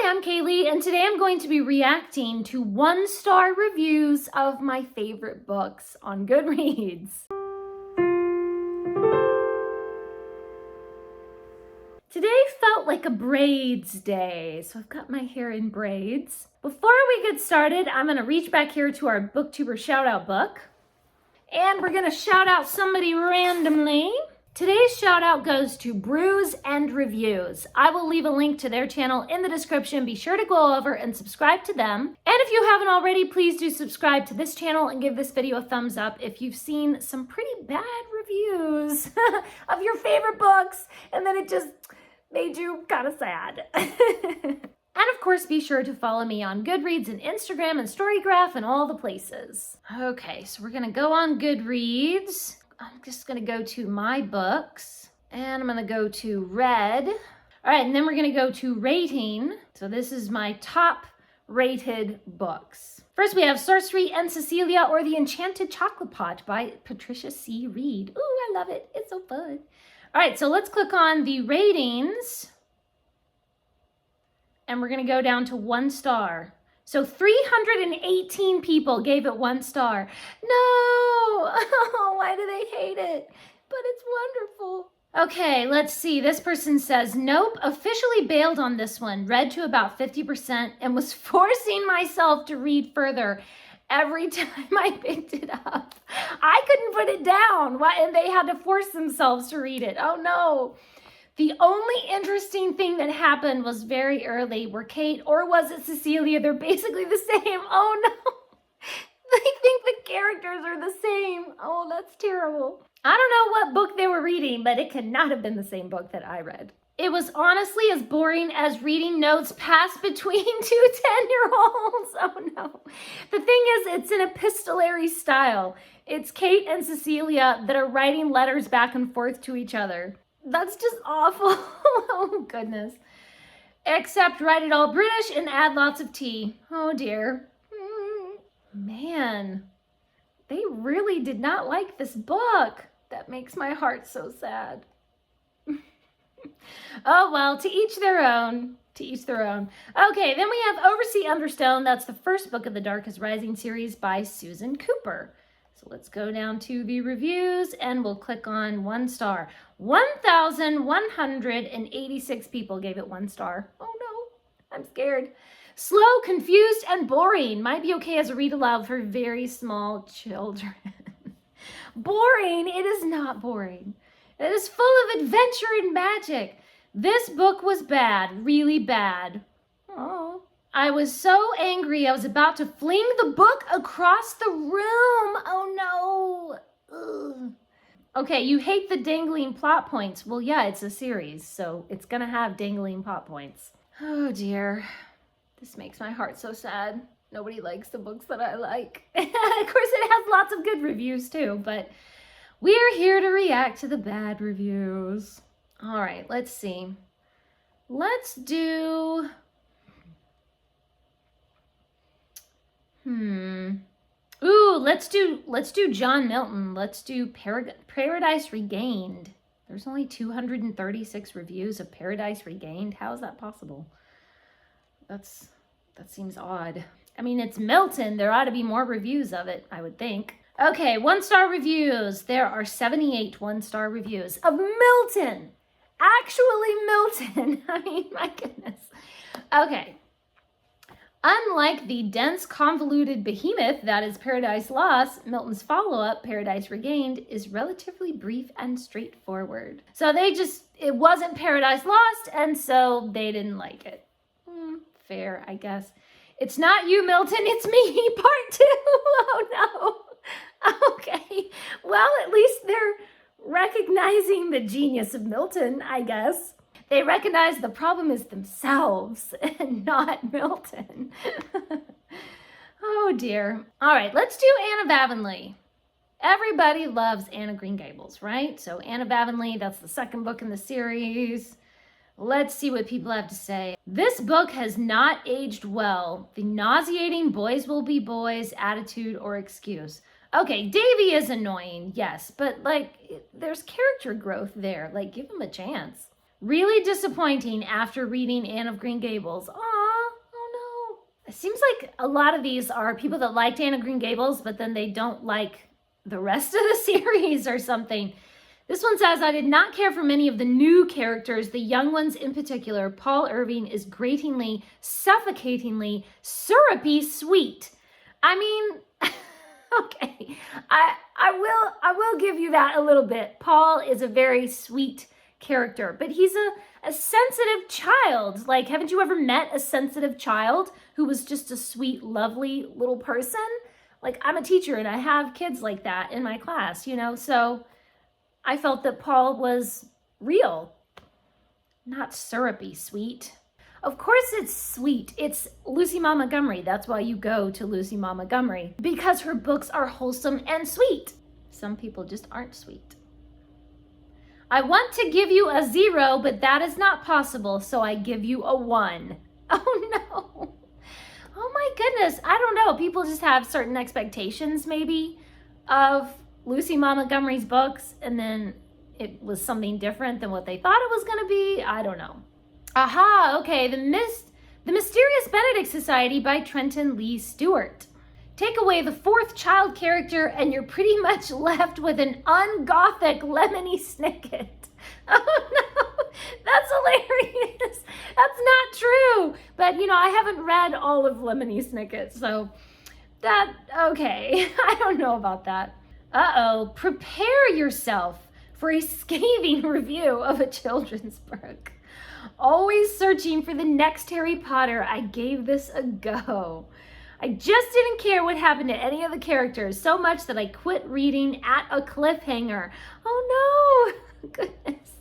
Hi, I'm Kaylee, and today I'm going to be reacting to 1-star reviews of my favorite books on Goodreads. Today felt like a braids day, so I've got my hair in braids. Before we get started, I'm going to reach back here to our Booktuber Shoutout book, and we're going to shout out somebody randomly. Today's shout out goes to Brews and Reviews. I will leave a link to their channel in the description. Be sure to go over and subscribe to them. And if you haven't already, please do subscribe to this channel and give this video a thumbs up if you've seen some pretty bad reviews of your favorite books and then it just made you kind of sad. And of course, be sure to follow me on Goodreads and Instagram and Storygraph and all the places. Okay, so we're gonna go on Goodreads. I'm just gonna go to my books and I'm gonna go to read. All right, and then we're gonna go to rating. So this is my top rated books. First we have Sorcery and Cecilia, or The Enchanted Chocolate Pot by Patricia C. Reed. Ooh, I love it, it's so fun. All right, so let's click on the ratings and we're gonna go down to 1 star. So 318 people gave it 1 star. No, oh, why do they hate it? But it's wonderful. Okay, let's see. This person says, nope, officially bailed on this one. Read to about 50% and was forcing myself to read further every time I picked it up. I couldn't put it down. And they had to force themselves to read it. Oh no. The only interesting thing that happened was very early where Kate, or was it Cecilia, they're basically the same. Oh no, I think the characters are the same. Oh, that's terrible. I don't know what book they were reading, but it could not have been the same book that I read. It was honestly as boring as reading notes passed between 2 10-year-olds. Oh no. The thing is, it's an epistolary style. It's Kate and Cecilia that are writing letters back and forth to each other. That's just awful. Oh, goodness. Except write it all British and add lots of tea. Oh, dear. Man, they really did not like this book. That makes my heart so sad. Oh, well, to each their own. To each their own. Okay, then we have Oversea Understone. That's the first book of the Dark is Rising series by Susan Cooper. So let's go down to the reviews and we'll click on 1 star. 1,186 people gave it 1 star. Oh no, I'm scared. Slow, confused, and boring. Might be okay as a read aloud for very small children. Boring? It is not boring. It is full of adventure and magic. This book was bad, really bad. Oh. I was so angry I was about to fling the book across the room. Oh no. Ugh. Okay, you hate the dangling plot points. Well, yeah, it's a series, so it's gonna have dangling plot points. Oh dear. This makes my heart so sad. Nobody likes the books that I like. Of course, it has lots of good reviews too, but we're here to react to the bad reviews. All right, let's see. Let's do... Ooh, let's do John Milton. Let's do Paradise Regained. There's only 236 reviews of Paradise Regained. How is that possible? That seems odd. I mean, it's Milton. There ought to be more reviews of it, I would think. Okay, 1-star reviews. There are 78 1-star reviews of Milton. Actually Milton. I mean, my goodness. Okay. Unlike the dense, convoluted behemoth that is Paradise Lost, Milton's follow-up, Paradise Regained, is relatively brief and straightforward. So it wasn't Paradise Lost, and so they didn't like it. Fair, I guess. It's not you, Milton, it's me, part 2. Oh no. Okay, well, at least they're recognizing the genius of Milton, I guess. They recognize the problem is themselves and not Milton. Oh dear. All right, let's do Anne of Avonlea. Everybody loves Anne of Green Gables, right? So Anne of Avonlea, that's the 2nd book in the series. Let's see what people have to say. This book has not aged well. The nauseating boys will be boys attitude or excuse. Okay, Davy is annoying, yes, but like there's character growth there. Like give him a chance. Really disappointing after reading Anne of Green Gables. Aw, It seems like a lot of these are people that liked Anne of Green Gables, but then they don't like the rest of the series or something. This one says, I did not care for many of the new characters, the young ones in particular. Paul Irving is gratingly, suffocatingly, syrupy sweet. I mean, okay, I will give you that a little bit. Paul is a very sweet character, but he's a sensitive child. Like, haven't you ever met a sensitive child who was just a sweet, lovely little person? Like, I'm a teacher and I have kids like that in my class, you know, so I felt that Paul was real, not syrupy sweet. Of course it's sweet. It's Lucy Maud Montgomery. That's why you go to Lucy Maud Montgomery, because her books are wholesome and sweet. Some people just aren't sweet. I want to give you a 0, but that is not possible, so I give you a 1. Oh no. Oh my goodness. I don't know. People just have certain expectations maybe of Lucy Maud Montgomery's books, and then it was something different than what they thought it was going to be. I don't know. Aha, okay. The Mysterious Benedict Society by Trenton Lee Stewart. Take away the 4th child character and you're pretty much left with an ungothic Lemony Snicket. Oh no, that's hilarious. That's not true. But you know, I haven't read all of Lemony Snicket, so that, okay. I don't know about that. Uh-oh, prepare yourself for a scathing review of a children's book. Always searching for the next Harry Potter, I gave this a go. I just didn't care what happened to any of the characters so much that I quit reading at a cliffhanger. Oh no, goodness.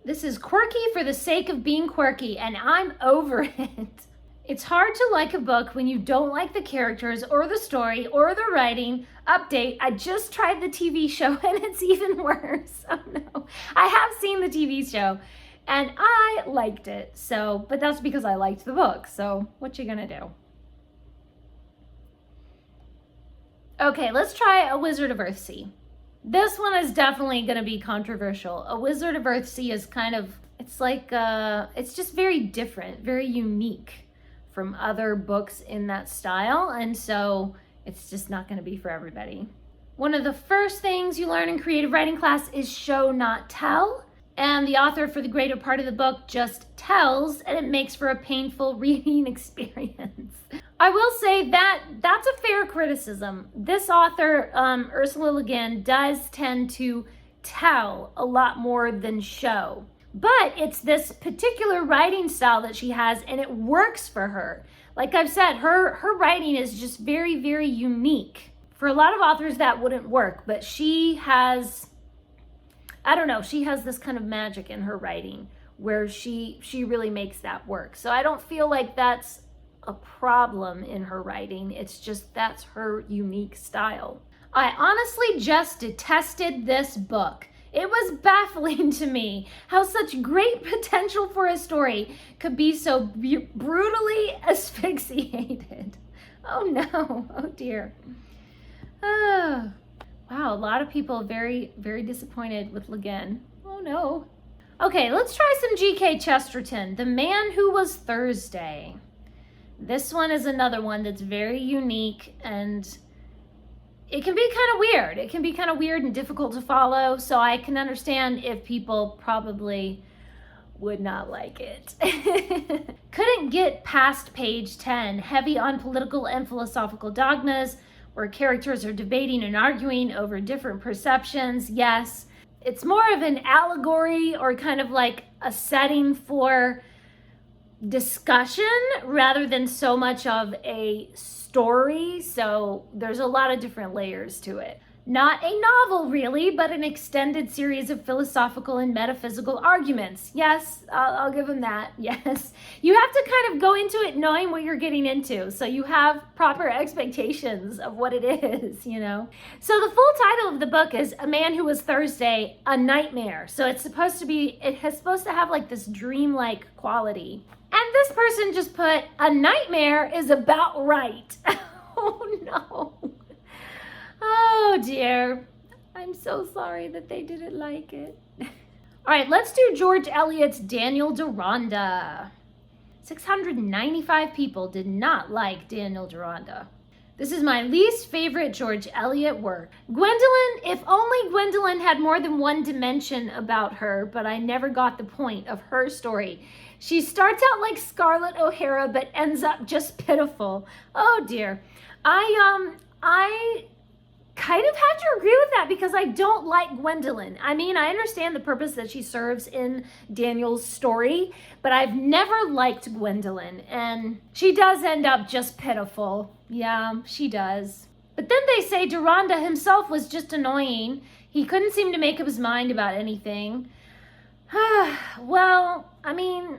This is quirky for the sake of being quirky, and I'm over it. It's hard to like a book when you don't like the characters or the story or the writing. Update, I just tried the TV show and it's even worse. Oh no. I have seen the TV show and I liked it. So, but that's because I liked the book. So what you gonna do? Okay, let's try A Wizard of Earthsea. This one is definitely gonna be controversial. A Wizard of Earthsea is kind of, it's like, it's just very different, very unique from other books in that style, and so it's just not going to be for everybody. One of the first things you learn in creative writing class is show, not tell, and the author for the greater part of the book just tells, and it makes for a painful reading experience. I will say that that's a fair criticism. This author, Ursula Le Guin, does tend to tell a lot more than show. But it's this particular writing style that she has, and it works for her. Like I've said, her writing is just very, very unique. For a lot of authors, that wouldn't work, but she has, I don't know, she has this kind of magic in her writing where she really makes that work. So I don't feel like that's a problem in her writing. It's just that's her unique style. I honestly just detested this book. It was baffling to me how such great potential for a story could be so brutally asphyxiated. Oh no, oh dear. Oh, wow, a lot of people very, very disappointed with Le Guin. Oh no. Okay, let's try some G.K. Chesterton, The Man Who Was Thursday. This one is another one that's very unique, and it can be kind of weird. It can be kind of weird and difficult to follow, so I can understand if people probably would not like it. Couldn't get past page 10, heavy on political and philosophical dogmas, where characters are debating and arguing over different perceptions. Yes, it's more of an allegory or kind of like a setting for discussion rather than so much of a story, so there's a lot of different layers to it. Not a novel really, but an extended series of philosophical and metaphysical arguments. Yes, I'll give them that, yes. You have to kind of go into it knowing what you're getting into, so you have proper expectations of what it is, you know? So the full title of the book is A Man Who Was Thursday, A Nightmare. So it's supposed to have like this dreamlike quality. And this person just put, a nightmare is about right. Oh no. Oh dear. I'm so sorry that they didn't like it. All right, let's do George Eliot's Daniel Deronda. 695 people did not like Daniel Deronda. This is my least favorite George Eliot work. Gwendolyn, if only Gwendolyn had more than one dimension about her, but I never got the point of her story. She starts out like Scarlett O'Hara, but ends up just pitiful. Oh dear. I kind of have to agree with that because I don't like Gwendolyn. I mean, I understand the purpose that she serves in Daniel's story, but I've never liked Gwendolyn, and she does end up just pitiful. Yeah, she does. But then they say Deronda himself was just annoying. He couldn't seem to make up his mind about anything. Well, I mean,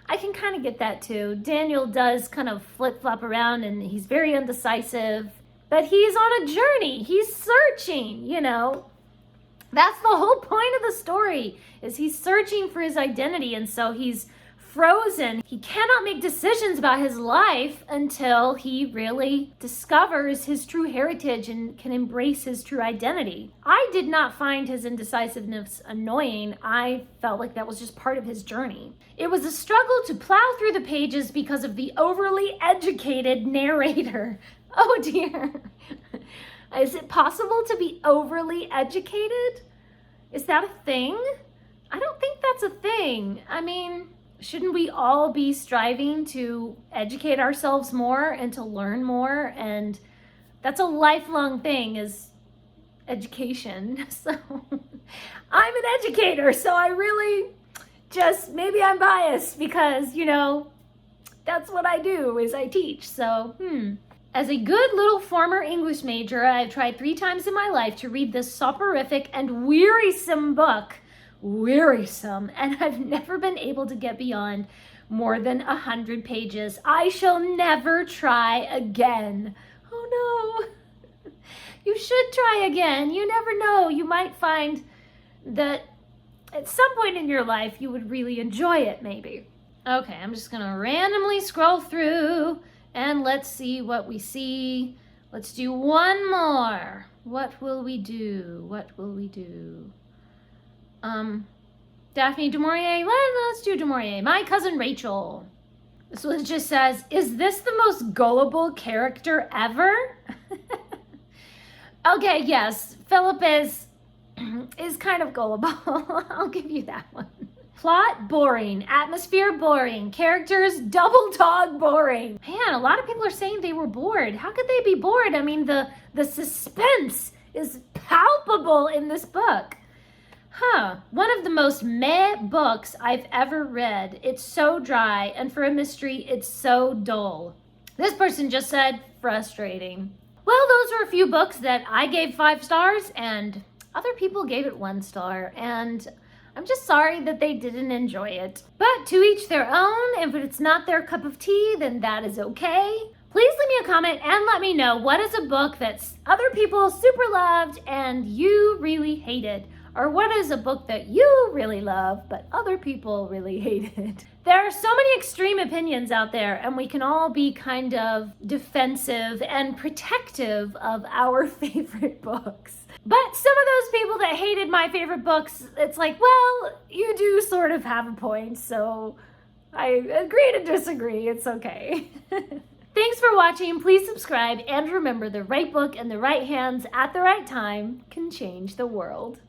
I can kind of get that too. Daniel does kind of flip-flop around and he's very indecisive. But he's on a journey. He's searching, you know. That's the whole point of the story, is he's searching for his identity, and so he's frozen. He cannot make decisions about his life until he really discovers his true heritage and can embrace his true identity. I did not find his indecisiveness annoying. I felt like that was just part of his journey. It was a struggle to plow through the pages because of the overly educated narrator. Oh dear. Is it possible to be overly educated? Is that a thing? I don't think that's a thing. I mean, shouldn't we all be striving to educate ourselves more and to learn more? And that's a lifelong thing, is education. So I'm an educator, so I really just, maybe I'm biased because, you know, that's what I do, is I teach. So, As a good little former English major, I've tried 3 times in my life to read this soporific and wearisome book. Wearisome. And I've never been able to get beyond more than 100 pages. I shall never try again. Oh no. You should try again. You never know. You might find that at some point in your life you would really enjoy it, maybe. Okay, I'm just gonna randomly scroll through. And let's see what we see. Let's do one more. What will we do? What will we do? Daphne du Maurier. Let's do du Maurier. My Cousin Rachel. This one just says, is this the most gullible character ever? Okay, yes. Philip is kind of gullible. I'll give you that one. Plot, boring. Atmosphere, boring. Characters, double dog, boring. Man, a lot of people are saying they were bored. How could they be bored? I mean, the suspense is palpable in this book. One of the most meh books I've ever read. It's so dry, and for a mystery, it's so dull. This person just said, frustrating. Well, those are a few books that I gave 5 stars, and other people gave it 1 star, and I'm just sorry that they didn't enjoy it. But to each their own. If it's not their cup of tea, then that is okay. Please leave me a comment and let me know, what is a book that other people super loved and you really hated? Or what is a book that you really love but other people really hated? There are so many extreme opinions out there, and we can all be kind of defensive and protective of our favorite books. But some of those people that hated my favorite books, it's like, well, you do sort of have a point, so I agree to disagree. It's okay. Thanks for watching. Please subscribe, and remember, the right book in the right hands at the right time can change the world.